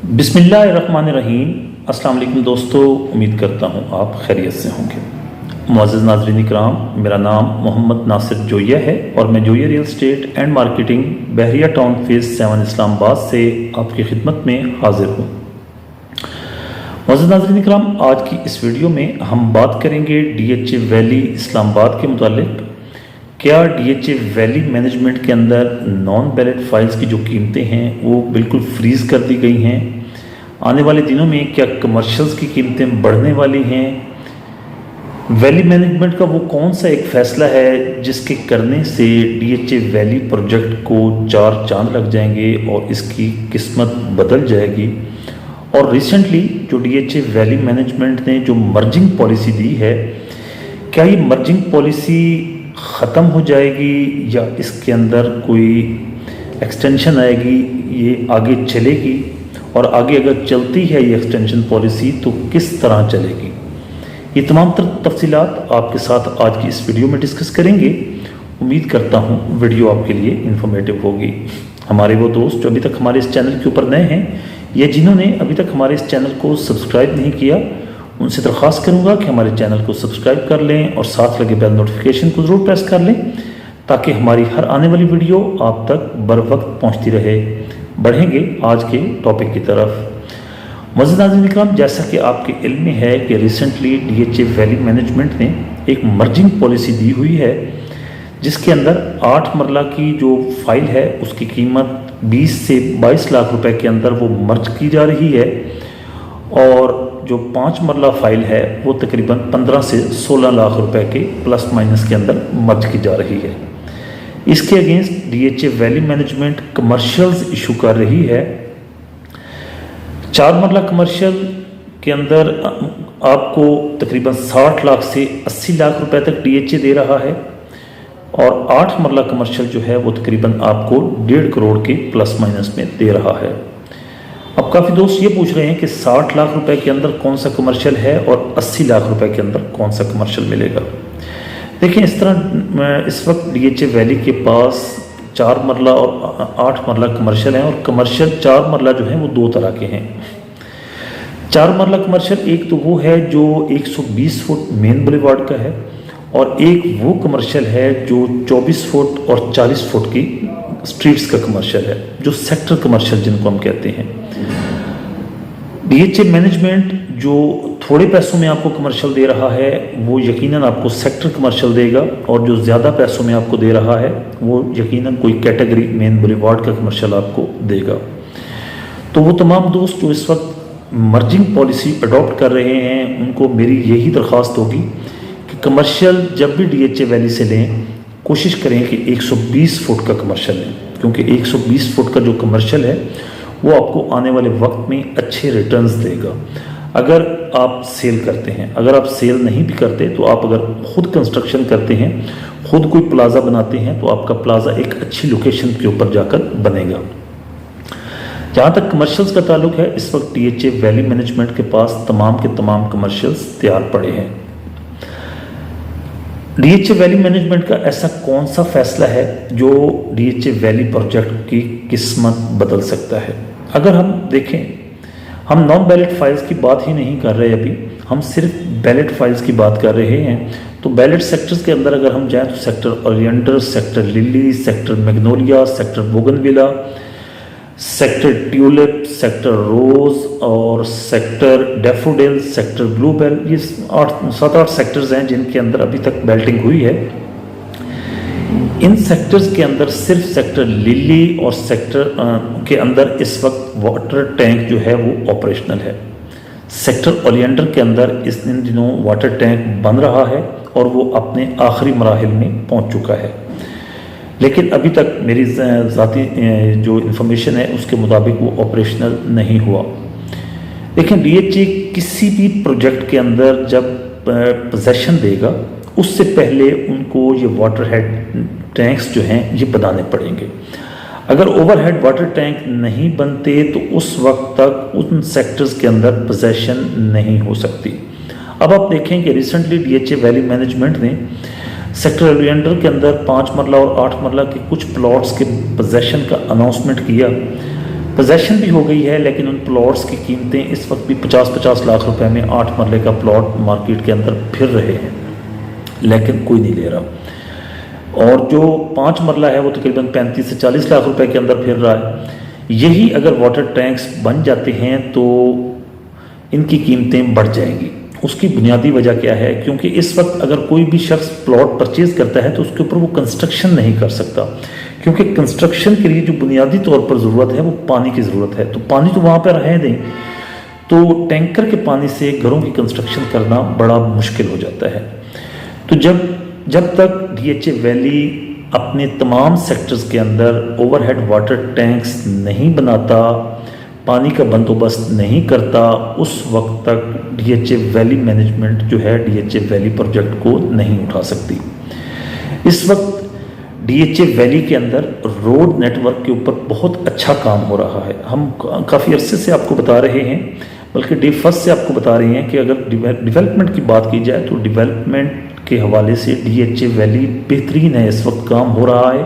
बिस्मिल्लाहिर्रहमानिर्रहीम। अस्सलाम वालेकुम दोस्तों, उम्मीद करता हूँ आप खैरियत से होंगे। मुअज़्ज़ज़ नाज़रीन इकराम, मेरा नाम मोहम्मद नासिर जोया है और मैं Zoya real estate and marketing Bahria town phase 7 Islamabad से आपकी खिदमत में हाजिर हूँ। मुअज़्ज़ज़ नाज़रीन इकराम, आज की इस वीडियो में हम बात करेंगे DHA वैली इस्लामाबाद के मुतालिक। क्या DHA वैली मैनेजमेंट के अंदर नॉन बैलेट फाइल्स की जो कीमतें हैं वो बिल्कुल फ्रीज़ कर दी गई हैं? आने वाले दिनों में क्या कमर्शियल्स की कीमतें बढ़ने वाली हैं? वैली मैनेजमेंट का वो कौन सा एक फ़ैसला है जिसके करने से DHA वैली प्रोजेक्ट को चार चांद लग जाएंगे और इसकी किस्मत बदल जाएगी? और रिसेंटली जो DHA वैली मैनेजमेंट ने जो मर्जिंग पॉलिसी दी है, क्या ये मर्जिंग पॉलिसी ख़त्म हो जाएगी या इसके अंदर कोई एक्सटेंशन आएगी, ये आगे चलेगी? और आगे अगर चलती है ये एक्सटेंशन पॉलिसी तो किस तरह चलेगी? ये तमाम तफसीलात आपके साथ आज की इस वीडियो में डिस्कस करेंगे। उम्मीद करता हूँ वीडियो आपके लिए इंफॉर्मेटिव होगी। हमारे वो दोस्त जो अभी तक हमारे इस चैनल के ऊपर नए हैं या जिन्होंने अभी तक हमारे इस चैनल को सब्सक्राइब नहीं किया, उनसे दरख्वास्त करूँगा कि हमारे चैनल को सब्सक्राइब कर लें और साथ लगे बेल नोटिफिकेशन को ज़रूर प्रेस कर लें ताकि हमारी हर आने वाली वीडियो आप तक बर वक्त पहुँचती रहे। बढ़ेंगे आज के टॉपिक की तरफ। मुअज़्ज़ज़ नाज़रीन इकराम, जैसा कि आपके इल्म में है कि रिसेंटली DHA वैली मैनेजमेंट ने एक मर्जिंग पॉलिसी दी हुई है जिसके अंदर 8 मरला की जो फाइल है उसकी कीमत 20 से 22 लाख रुपए के अंदर वो मर्ज की जा रही है और जो 5 मरला फाइल है वो तकरीबन 15 से 16 लाख रुपए के प्लस माइनस के अंदर मर्ज की जा रही है। इसके against DHA valley management commercials issue कर रही है। 4 मरला कमर्शियल के अंदर आपको तकरीबन 60 लाख से 80 लाख रुपए तक DHA दे रहा है और 8 मरला कमर्शियल जो है वो तकरीबन आपको 1.5 करोड़ के प्लस माइनस में दे रहा है। अब काफ़ी दोस्त ये पूछ रहे हैं कि 60 लाख रुपए के अंदर कौन सा कमर्शियल है और 80 लाख रुपए के अंदर कौन सा कमर्शियल मिलेगा। देखिए, इस तरह इस वक्त DHA वैली के पास 4 मरला और 8 मरला कमर्शियल हैं और कमर्शियल 4 मरला जो हैं वो 2 तरह के हैं। 4 मरला कमर्शियल एक तो वो है जो 120 फुट मेन बुलेवार्ड का है और एक वो कमर्शियल है जो 24 फुट और 40 फुट की स्ट्रीट्स का कमर्शियल है, जो सेक्टर कमर्शियल जिनको हम कहते हैं। DHA मैनेजमेंट जो थोड़े पैसों में आपको कमर्शियल दे रहा है वो यकीनन आपको सेक्टर कमर्शियल देगा और जो ज़्यादा पैसों में आपको दे रहा है वो यकीनन कोई कैटेगरी मेन बुलेवार्ड का कमर्शियल आपको देगा। तो वो तमाम दोस्त जो इस वक्त मर्जिंग पॉलिसी अडॉप्ट कर रहे हैं उनको मेरी यही दरख्वास्त होगी कि कमर्शियल जब भी DHA वैली से लें कोशिश करें कि 120 फुट का कमर्शियल लें, क्योंकि 120 फुट का जो कमर्शियल है वो आपको आने वाले वक्त में अच्छे रिटर्न्स देगा। अगर आप सेल करते हैं, अगर आप सेल नहीं भी करते तो आप अगर खुद कंस्ट्रक्शन करते हैं, खुद कोई प्लाजा बनाते हैं तो आपका प्लाजा एक अच्छी लोकेशन के ऊपर जाकर बनेगा। जहाँ तक कमर्शियल्स का ताल्लुक है, इस वक्त DHA वैली मैनेजमेंट के पास तमाम के तमाम कमर्शियल्स तैयार पड़े हैं। DHA वैली मैनेजमेंट का ऐसा कौन सा फैसला है जो DHA वैली प्रोजेक्ट की किस्मत बदल सकता है? अगर हम देखें, हम नॉन बैलेट फाइल्स की बात ही नहीं कर रहे अभी, हम सिर्फ बैलेट फाइल्स की बात कर रहे हैं। तो बैलेट सेक्टर्स के अंदर अगर हम जाएं तो सेक्टर ओरिएंटर, sector lily, sector magnolia, sector bougainvillea, sector tulip, sector rose और सेक्टर डैफोडिल, सेक्टर ब्लूबेल, ये 7-8 सेक्टर्स हैं जिनके अंदर अभी तक बेल्टिंग हुई है। इन सेक्टर्स के अंदर सिर्फ सेक्टर लिली और सेक्टर के अंदर इस वक्त वाटर टैंक जो है वो ऑपरेशनल है। सेक्टर ओलिएंडर के अंदर इन दिनों वाटर टैंक बन रहा है और वो अपने आखिरी मराहिल में पहुंच चुका है, लेकिन अभी तक मेरी ज़ाती जो इन्फॉर्मेशन है उसके मुताबिक वो ऑपरेशनल नहीं हुआ। लेकिन DHA किसी भी प्रोजेक्ट के अंदर जब पोजेशन देगा उससे पहले उनको ये वाटर हेड टैंक्स जो हैं ये बनाने पड़ेंगे। अगर ओवरहेड वाटर टैंक नहीं बनते तो उस वक्त तक उन सेक्टर्स के अंदर पोजेशन नहीं हो सकती। अब आप देखें कि रिसेंटली DHA वैली मैनेजमेंट ने सेक्टर ओलिएंडर के अंदर 5 मरला और 8 मरला के कुछ प्लॉट्स के पोजेशन का अनाउंसमेंट किया, पोजेशन भी हो गई है, लेकिन उन प्लॉट्स की कीमतें इस वक्त भी 50-50 लाख रुपए में 8 मरले का प्लॉट मार्केट के अंदर फिर रहे हैं, लेकिन कोई नहीं ले रहा। और जो 5 मरला है वो तकरीबन 35 से 40 लाख रुपए के अंदर फिर रहा है। यही अगर वाटर टैंक्स बन जाते हैं तो इनकी कीमतें बढ़ जाएंगी। उसकी बुनियादी वजह क्या है? क्योंकि इस वक्त अगर कोई भी शख्स प्लॉट परचेज करता है तो उसके ऊपर वो कंस्ट्रक्शन नहीं कर सकता, क्योंकि कंस्ट्रक्शन के लिए जो बुनियादी तौर पर ज़रूरत है वो पानी की ज़रूरत है। तो पानी तो वहाँ पर रह दें, तो टैंकर के पानी से घरों की कंस्ट्रक्शन करना बड़ा मुश्किल हो जाता है। तो जब तक डीएचए वैली अपने तमाम सेक्टर्स के अंदर ओवरहेड वाटर टैंक्स नहीं बनाता, पानी का बंदोबस्त नहीं करता, उस वक्त तक डीएचए वैली मैनेजमेंट जो है डीएचए वैली प्रोजेक्ट को नहीं उठा सकती। इस वक्त डीएचए वैली के अंदर रोड नेटवर्क के ऊपर बहुत अच्छा काम हो रहा है। हम काफ़ी अरसे से आपको बता रहे हैं, बल्कि डे फर्स्ट से आपको बता रहे हैं कि अगर डेवलपमेंट की बात की जाए तो डेवलपमेंट के हवाले से डीएचए वैली बेहतरीन है। इस वक्त काम हो रहा है,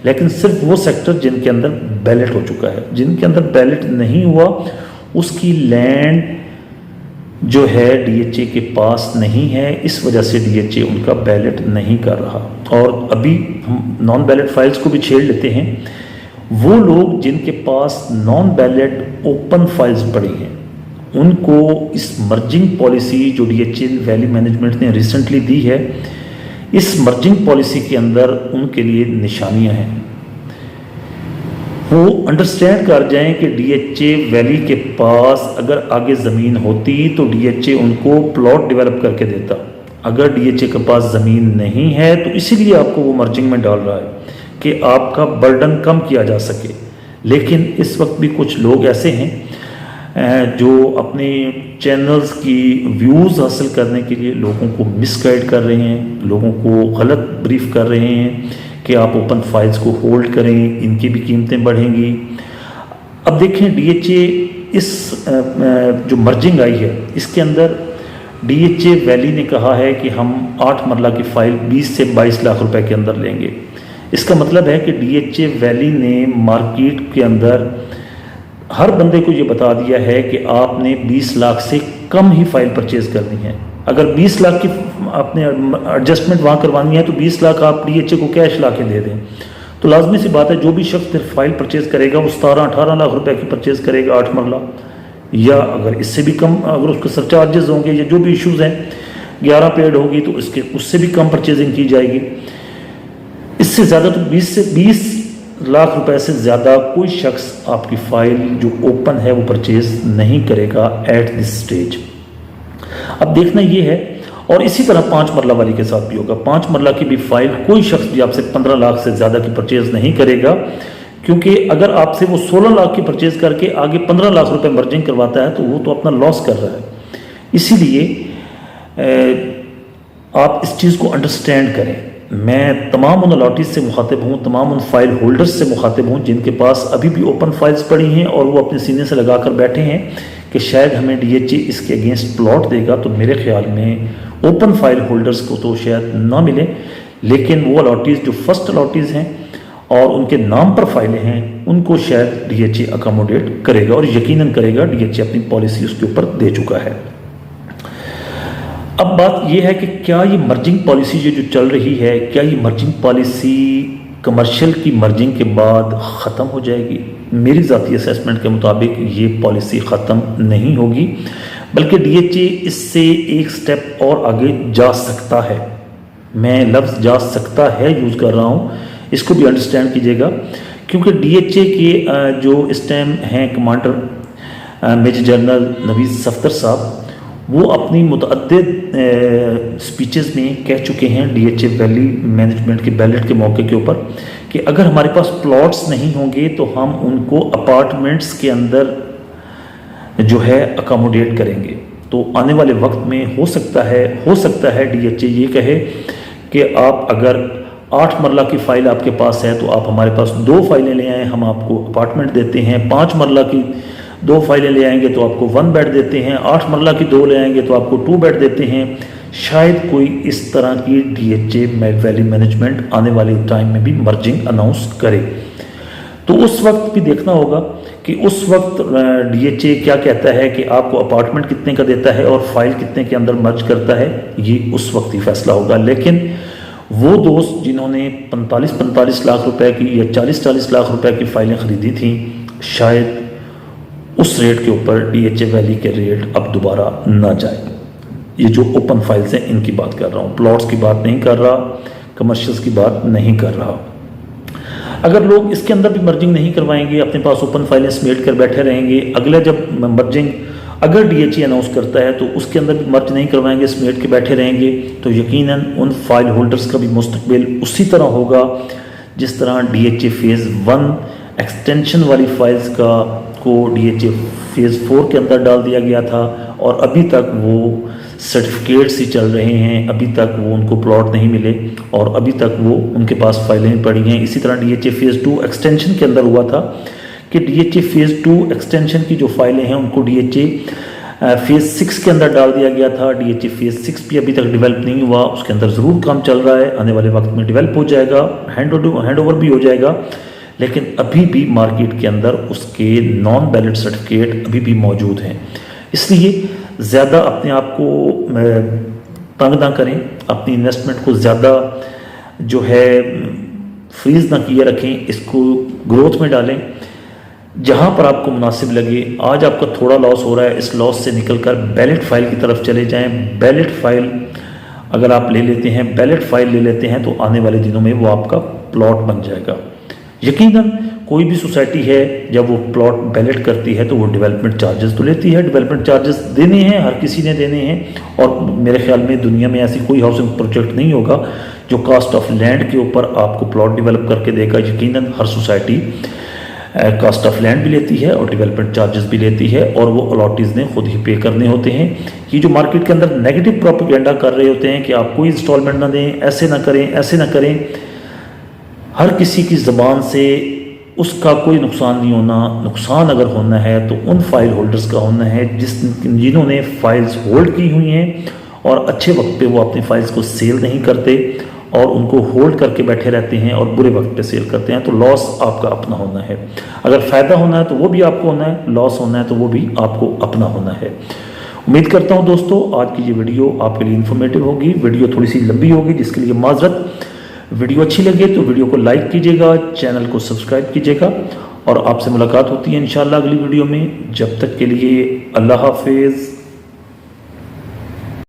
लेकिन सिर्फ वो सेक्टर जिनके अंदर बैलेट हो चुका है, जिनके अंदर बैलेट नहीं हुआ उसकी लैंड जो है डीएचए के पास नहीं है। इस वजह से डीएचए उनका बैलेट नहीं कर रहा। और अभी हम नॉन बैलेट फाइल्स को भी छेड़ लेते हैं। वो लोग जिनके पास नॉन बैलेट ओपन फाइल्स पड़ी हैं, उनको इस मर्जिंग पॉलिसी जो डीएचए वैली मैनेजमेंट ने रिसेंटली दी है, इस मर्जिंग पॉलिसी के अंदर उनके लिए निशानियां हैं। वो अंडरस्टैंड कर जाएं कि डीएचए वैली के पास अगर आगे ज़मीन होती तो डीएचए उनको प्लॉट डेवलप करके देता। अगर डीएचए के पास ज़मीन नहीं है तो इसीलिए आपको वो मर्जिंग में डाल रहा है कि आपका बर्डन कम किया जा सके। लेकिन इस वक्त भी कुछ लोग ऐसे हैं जो अपने चैनल्स की व्यूज़ हासिल करने के लिए लोगों को मिसगाइड कर रहे हैं, लोगों को गलत ब्रीफ कर रहे हैं कि आप ओपन फाइल्स को होल्ड करें, इनकी भी कीमतें बढ़ेंगी। अब देखें डीएचए इस जो मर्जिंग आई है इसके अंदर डीएचए वैली ने कहा है कि हम 8 मरला की फ़ाइल 20 से 22 लाख रुपए के अंदर लेंगे। इसका मतलब है कि डीएचए वैली ने मार्केट के अंदर हर बंदे को ये बता दिया है कि आपने 20 लाख से कम ही फाइल परचेज करनी है। अगर 20 लाख की आपने एडजस्टमेंट वहाँ करवानी है तो 20 लाख आप डीएचए को कैश ला के दे दें। तो लाजमी सी बात है जो भी शख्स फिर फाइल परचेज करेगा वो 17-18 लाख रुपए की परचेज करेगा 8 मरला, या अगर इससे भी कम अगर उसके सरचार्जेस होंगे या जो भी इश्यूज़ हैं 11 पेड होगी तो इसके उससे भी कम परचेजिंग की जाएगी। इससे ज़्यादा तो 20 लाख रुपए से ज़्यादा कोई शख्स आपकी फ़ाइल जो ओपन है वो परचेज नहीं करेगा एट दिस स्टेज। अब देखना ये है, और इसी तरह 5 मरला वाली के साथ भी होगा। 5 मरला की भी फ़ाइल कोई शख्स भी आपसे 15 लाख से ज़्यादा की परचेज नहीं करेगा, क्योंकि अगर आपसे वो 16 लाख की परचेज करके आगे 15 लाख रुपए मर्जिंग करवाता है तो वो तो अपना लॉस कर रहा है। इसीलिए आप इस चीज़ को अंडरस्टैंड करें। मैं तमाम उन अलॉटीज़ से मुखातिब हूँ, तमाम उन फाइल होल्डर्स से मुखातिब हूँ जिनके पास अभी भी ओपन फाइल्स पड़ी हैं और वो अपने सीने से लगा कर बैठे हैं कि शायद हमें डीएचए इसके अगेंस्ट प्लॉट देगा। तो मेरे ख्याल में ओपन फाइल होल्डर्स को तो शायद ना मिले, लेकिन वो अलॉटीज़ जो फर्स्ट अलॉटीज़ हैं और उनके नाम पर फाइलें हैं उनको शायद डीएचए अकोमोडेट करेगा, और यकीनन करेगा। डीएचए अपनी पॉलिसी उसके ऊपर दे चुका है। अब बात यह है कि क्या ये मर्जिंग पॉलिसी जो चल रही है, क्या ये मर्जिंग पॉलिसी कमर्शियल की मर्जिंग के बाद ख़त्म हो जाएगी? मेरी ज़ाती असेसमेंट के मुताबिक ये पॉलिसी ख़त्म नहीं होगी, बल्कि डीएचए इससे एक स्टेप और आगे जा सकता है। मैं लफ्ज़ जा सकता है यूज़ कर रहा हूँ, इसको भी अंडरस्टैंड कीजिएगा, क्योंकि डीएचए के जो इस टाइम हैं commander major general Naveed Saftar साहब, वो अपनी मुतअद्दिद स्पीचेस में कह चुके हैं डीएचए वैली मैनेजमेंट के बैलेट के मौके के ऊपर कि अगर हमारे पास प्लॉट्स नहीं होंगे तो हम उनको अपार्टमेंट्स के अंदर जो है अकोमोडेट करेंगे। तो आने वाले वक्त में हो सकता है डीएचए ये कहे कि आप अगर 8 मरला की फ़ाइल आपके पास है तो आप हमारे पास 2 फाइलें ले आएँ, हम आपको अपार्टमेंट देते हैं। 5 मरला की 2 फाइलें ले आएंगे तो आपको 1 बेड देते हैं। 8 मरला की 2 ले आएंगे तो आपको 2 बेड देते हैं। शायद कोई इस तरह की डीएचए वैली मैनेजमेंट आने वाले टाइम में भी मर्जिंग अनाउंस करे। तो उस वक्त भी देखना होगा कि उस वक्त डीएचए क्या कहता है कि आपको अपार्टमेंट कितने का देता है और फाइल कितने के अंदर मर्ज करता है, ये उस वक्त ही फैसला होगा। लेकिन वो दोस्त जिन्होंने 45-45 लाख रुपए की या 40-40 लाख रुपए की फाइलें खरीदी थी, शायद उस रेट के ऊपर डीएचए वैली के रेट अब दोबारा ना जाए। ये जो ओपन फाइल्स हैं इनकी बात कर रहा हूँ, प्लॉट्स की बात नहीं कर रहा, कमर्शियल्स की बात नहीं कर रहा। अगर लोग इसके अंदर भी मर्जिंग नहीं करवाएंगे, अपने पास ओपन फाइलें समेट कर बैठे रहेंगे, अगले जब मर्जिंग अगर डीएचए अनाउंस करता है तो उसके अंदर भी मर्ज नहीं करवाएंगे, समेट के बैठे रहेंगे, तो यकीनन उन फाइल होल्डर्स का भी मुस्तकबिल उसी तरह होगा जिस तरह डीएचए फेज़ 1 एक्सटेंशन वाली फाइल्स को डीएचए फेज़ 4 के अंदर डाल दिया गया था और अभी तक वो सर्टिफिकेट्स ही चल रहे हैं, अभी तक वो उनको प्लॉट नहीं मिले और अभी तक वो उनके पास फाइलें पड़ी हैं। इसी तरह डीएचए फेज़ 2 एक्सटेंशन के अंदर हुआ था कि डीएचए फेज़ 2 एक्सटेंशन की जो फाइलें हैं उनको डीएचए फेज़ 6 के अंदर डाल दिया गया था। डीएचए फेज़ 6 भी अभी तक डेवलप नहीं हुआ, उसके अंदर ज़रूर काम चल रहा है, आने वाले वक्त में डेवलप हो जाएगा, हैंड ओवर भी हो जाएगा, लेकिन अभी भी मार्केट के अंदर उसके नॉन वैलिड सर्टिफिकेट अभी भी मौजूद हैं। इसलिए ज़्यादा अपने आप को तंग ना करें, अपनी इन्वेस्टमेंट को ज़्यादा जो है फ्रीज ना किए रखें, इसको ग्रोथ में डालें। जहाँ पर आपको मुनासिब लगे, आज आपका थोड़ा लॉस हो रहा है, इस लॉस से निकलकर बैलेट फाइल की तरफ चले जाएं। बैलेट फाइल अगर आप ले लेते हैं, बैलेट फाइल ले लेते हैं, तो आने वाले दिनों में वो आपका प्लॉट बन जाएगा। यकीनन कोई भी सोसाइटी है जब वो प्लॉट बैलेट करती है तो वो डेवलपमेंट चार्जेस तो लेती है, डेवलपमेंट चार्जेस देने हैं, हर किसी ने देने हैं। और मेरे ख्याल में दुनिया में ऐसी कोई हाउसिंग प्रोजेक्ट नहीं होगा जो कास्ट ऑफ लैंड के ऊपर आपको प्लॉट डेवलप करके देगा। यकीनन हर सोसाइटी कास्ट ऑफ लैंड भी लेती है और डेवलपमेंट चार्जेस भी लेती है और वो अलॉटीज़ ने खुद ही पे करने होते हैं। ये जो मार्केट के अंदर नेगेटिव प्रोपेगेंडा कर रहे होते हैं कि आप कोई इंस्टॉलमेंट ना दें, ऐसे ना करें, ऐसे ना करें, हर किसी की ज़बान से उसका कोई नुकसान नहीं होना। नुकसान अगर होना है तो उन फाइल होल्डर्स का होना है जिन्होंने फाइल्स होल्ड की हुई हैं और अच्छे वक्त पे वो अपनी फाइल्स को सेल नहीं करते और उनको होल्ड करके बैठे रहते हैं और बुरे वक्त पे सेल करते हैं। तो लॉस आपका अपना होना है। अगर फ़ायदा होना है तो वो भी आपको होना है, लॉस होना है तो वो भी आपको अपना होना है। उम्मीद करता हूँ दोस्तों आज की ये वीडियो आपके लिए इन्फॉर्मेटिव होगी। वीडियो थोड़ी सी लंबी होगी जिसके लिए माजरत। वीडियो अच्छी लगे तो वीडियो को लाइक कीजिएगा, चैनल को सब्सक्राइब कीजिएगा और आपसे मुलाकात होती है इंशाल्लाह अगली वीडियो में। जब तक के लिए अल्लाह हाफिज़।